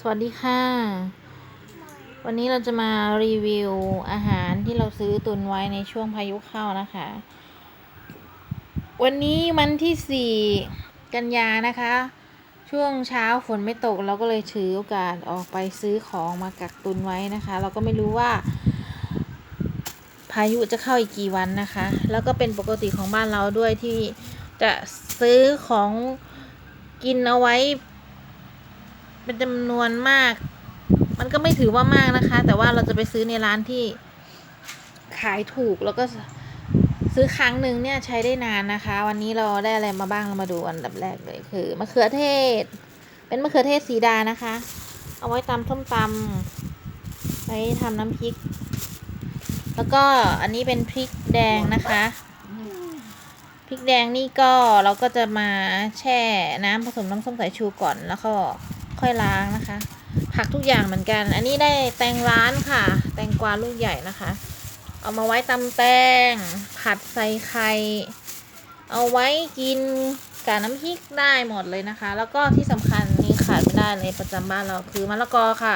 สวัสดีค่ะ วันนี้เราจะมารีวิวอาหารที่เราซื้อตุนไว้ในช่วงพายุเข้านะคะ วันนี้วันที่4 กันยานะคะ ช่วงเช้าฝนไม่ตกเราก็เลยถือโอกาสออกไปซื้อของมากักตุนไว้นะคะ เราก็ไม่รู้ว่าพายุจะเข้าอีกกี่วันนะคะ แล้วก็เป็นปกติของบ้านเราด้วยที่จะซื้อของกินเอาไว้เป็นจำนวนมาก มันก็ไม่ถือว่ามากนะคะ แต่ว่าเราจะไปซื้อในร้านที่ขายถูกแล้วก็ซื้อครั้งหนึ่งเนี่ยใช้ได้นานนะคะ วันนี้เราได้อะไรมาบ้างเรามาดูอันดับแรกเลยคือมะเขือเทศ เป็นมะเขือเทศสีดานะคะ เอาไว้ตำส้มตำไว้ทำน้ำพริก แล้วก็อันนี้เป็นพริกแดงนะคะพริกแดงนี่ก็เราก็จะมาแช่น้ำผสมน้ำส้มสายชูก่อนแล้วก็ค่อยล้างนะคะ ผักทุกอย่างเหมือนกัน อันนี้ได้แตงร้านค่ะ แตงกวาลูกใหญ่นะคะ เอามาไว้ตำแตงผัดใส่ไข่เอาไว้กินกับน้ำพริกได้หมดเลยนะคะ แล้วก็ที่สำคัญนี่ขาดไม่ได้เลยประจำบ้านเราคือมะละกอค่ะ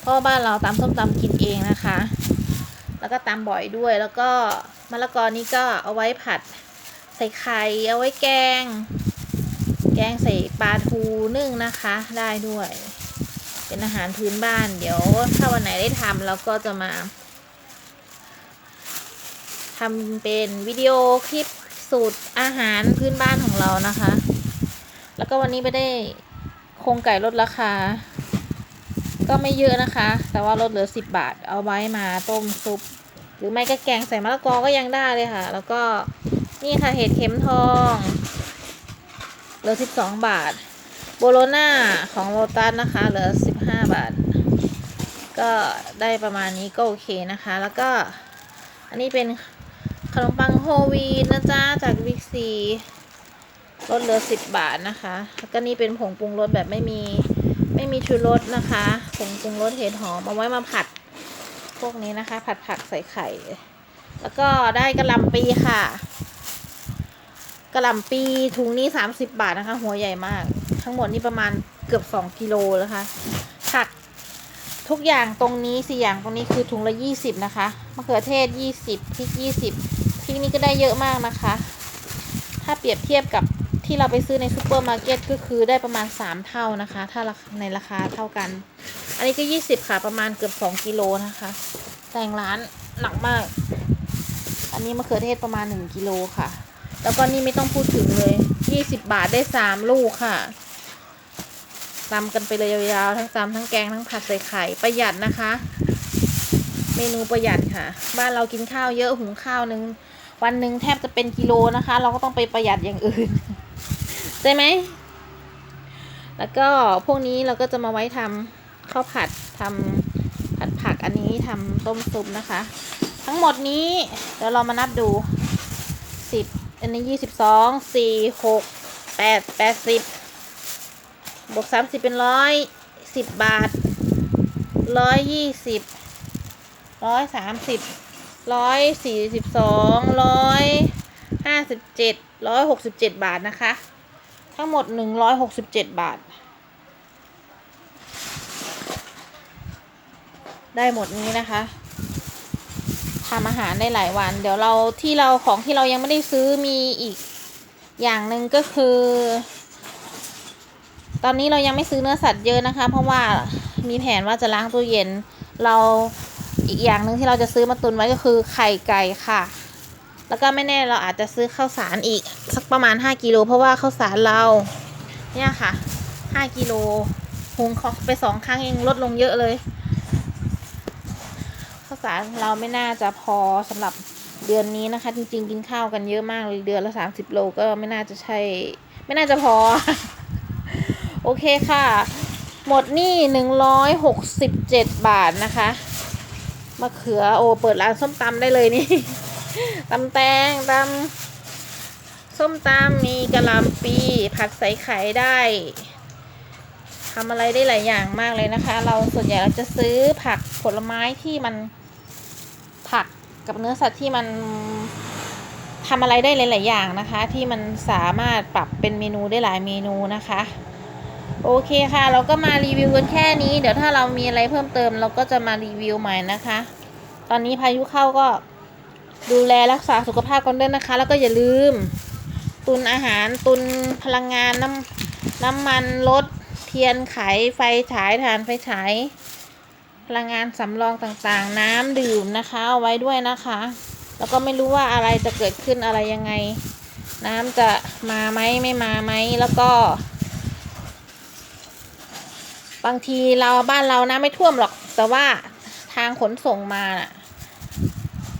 เพราะบ้านเราตำส้มตำกินเองนะคะ แล้วก็ตำบ่อยด้วย แล้วก็มะละกอนี่ก็เอาไว้ผัดใส่ไข่เอาไว้แกงใส่ปลาทูนึ่งนะคะได้ด้วยเป็นอาหารพื้นบ้านเดี๋ยวถ้าวันไหนได้ทำเราก็จะมาทำเป็นวิดีโอคลิปสูตรอาหารพื้นบ้านของเรานะคะ แล้วก็วันนี้ไปได้โครงไก่ลดราคาก็ไม่เยอะนะคะแต่ว่าลดเหลือ10 บาทเอาไว้มาต้มซุปหรือไม่ก็แกงใส่มะละกอก็ยังได้เลยค่ะแล้วก็นี่ค่ะเห็ดเข็มทองเหลือ12 บาทโบโลน่าของโลตัสนะคะเหลือ15 บาทก็ได้ประมาณนี้ก็โอเคนะคะแล้วก็อันนี้เป็นขนมปังโฮลวีตนะจ๊ะจากบิ๊กซีลดเหลือ10 บาทนะคะแล้วก็นี่เป็นผงปรุงรสแบบไม่มีชูรสนะคะผงปรุงรสเห็ดหอมเอาไว้มาผัดพวกนี้นะคะผัดผักใส่ไข่แล้วก็ได้กระหล่ำปีค่ะกระหล่ำปีถุงนี้30 บาทนะคะหัวใหญ่มากทั้งหมดนี่ประมาณเกือบ2 กิโลนะคะผักทุกอย่างตรงนี้4 อย่างตรงนี้คือถุงละ20นะคะมะเขือเทศ20พริก20พริกนี้ก็ได้เยอะมากนะคะถ้าเปรียบเทียบกับที่เราไปซื้อในซูเปอร์มาร์เก็ตก็คือได้ประมาณ3 เท่านะคะถ้าในราคาเท่ากันอันนี้ก็20ค่ะประมาณเกือบ2 กิโลนะคะแต่งร้านหนักมากอันนี้มะเขือเทศประมาณ1 กิโลค่ะแล้วก็นี่ไม่ต้องพูดถึงเลย20 บาทได้3 ลูกค่ะตำกันไปเลยยาวๆทั้งตำทั้งแกงทั้งผัดใส่ไข่ประหยัดนะคะเมนูประหยัดค่ะบ้านเรากินข้าวเยอะหุงข้าวนึงวันหนึ่งแทบจะเป็นกิโลนะคะเราก็ต้องไปประหยัดอย่างอื่นใช่ไหมแล้วก็พวกนี้เราก็จะมาไว้ทำข้าวผัดทำผัดผักอันนี้ทำต้มซุปนะคะทั้งหมดนี้เดี๋ยวเรามานับดู10อันนี้22 4 6 8 80บวก30เป็น110 บาท120 130 142 157 167 บาทนะคะทั้งหมด167 บาทได้หมดนี้นะคะทำอาหารได้หลายวันเดี๋ยวของที่เรายังไม่ได้ซื้อมีอีกอย่างหนึ่งก็คือตอนนี้เรายังไม่ซื้อเนื้อสัตว์เยอะนะคะเพราะว่ามีแผนว่าจะล้างตู้เย็นเราอีกอย่างหนึ่งที่เราจะซื้อมาตุนไว้ก็คือไข่ไก่ค่ะแล้วก็ไม่แน่เราอาจจะซื้อข้าวสารอีกสักประมาณ5 กิโลเพราะว่าข้าวสารเราเนี่ยค่ะ5 กิโลหุงไป2 ครั้งเองลดลงเยอะเลยข้าวสารเราไม่น่าจะพอสำหรับเดือนนี้นะคะจริงๆกินข้าวกันเยอะมากเลยเดือนละ30 โลก็ไม่น่าจะพอโอเคค่ะหมดนี่167 บาทนะคะมะเขือเปิดร้านส้มตำได้เลยนี่ตำแตงตำส้มตำมีกะหล่ำปีผัดใส่ไข่ได้ทำอะไรได้หลายอย่างมากเลยนะคะเราส่วนใหญ่เราจะซื้อผักผลไม้ที่มันผักกับเนื้อสัตว์ที่มันทำอะไรได้หลายๆอย่างนะคะที่มันสามารถปรับเป็นเมนูได้หลายเมนูนะคะ โอเคค่ะเราก็มารีวิวกันแค่นี้เดี๋ยวถ้าเรามีอะไรเพิ่มเติมเราก็จะมารีวิวใหม่นะคะ ตอนนี้พายุเข้าก็ดูแลรักษาสุขภาพกันด้วยนะคะแล้วก็อย่าลืมตุนอาหารตุนพลังงานน้ำมันรถเทียนไขไฟฉายถ่านไฟฉายพลังงานสำรองต่างๆน้ำดื่มนะคะเอาไว้ด้วยนะคะแล้วก็ไม่รู้ว่าอะไรจะเกิดขึ้นอะไรยังไงน้ำจะมาไหมไม่มาไหมแล้วก็บางทีบ้านเรานะไม่ท่วมหรอกแต่ว่าทางขนส่งมาน่ะ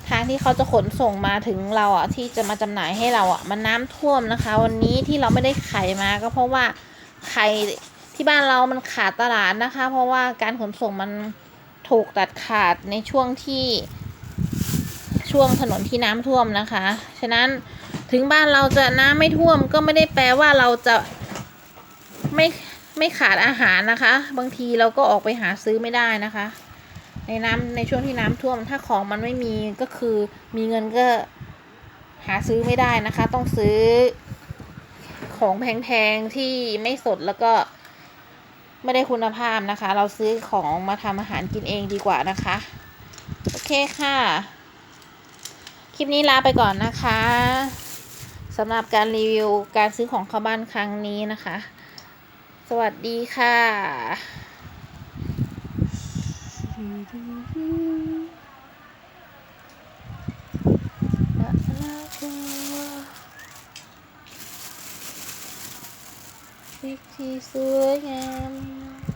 ทางที่เขาจะขนส่งมาถึงเราอ่ะที่จะมาจำหน่ายให้เราอ่ะมันน้ำท่วมนะคะวันนี้ที่เราไม่ได้ไข่มาก็เพราะว่าไข่ที่บ้านเรามันขาดตลาดนะคะเพราะว่าการขนส่งมันถูกตัดขาดในช่วงถนนที่น้ำท่วมนะคะฉะนั้นถึงบ้านเราจะน้ำไม่ท่วมก็ไม่ได้แปลว่าเราจะไม่ขาดอาหารนะคะบางทีเราก็ออกไปหาซื้อไม่ได้นะคะในช่วงที่น้ำท่วมถ้าของมันไม่มีก็คือมีเงินก็หาซื้อไม่ได้นะคะต้องซื้อของแพงๆที่ไม่สดแล้วก็ไม่ได้คุณภาพนะคะเราซื้อของมาทำอาหารกินเองดีกว่านะคะโอเคค่ะคลิปนี้ลาไปก่อนนะคะสำหรับการรีวิวการซื้อของเข้าบ้านครั้งนี้นะคะสวัสดีค่ะที่สวยงาม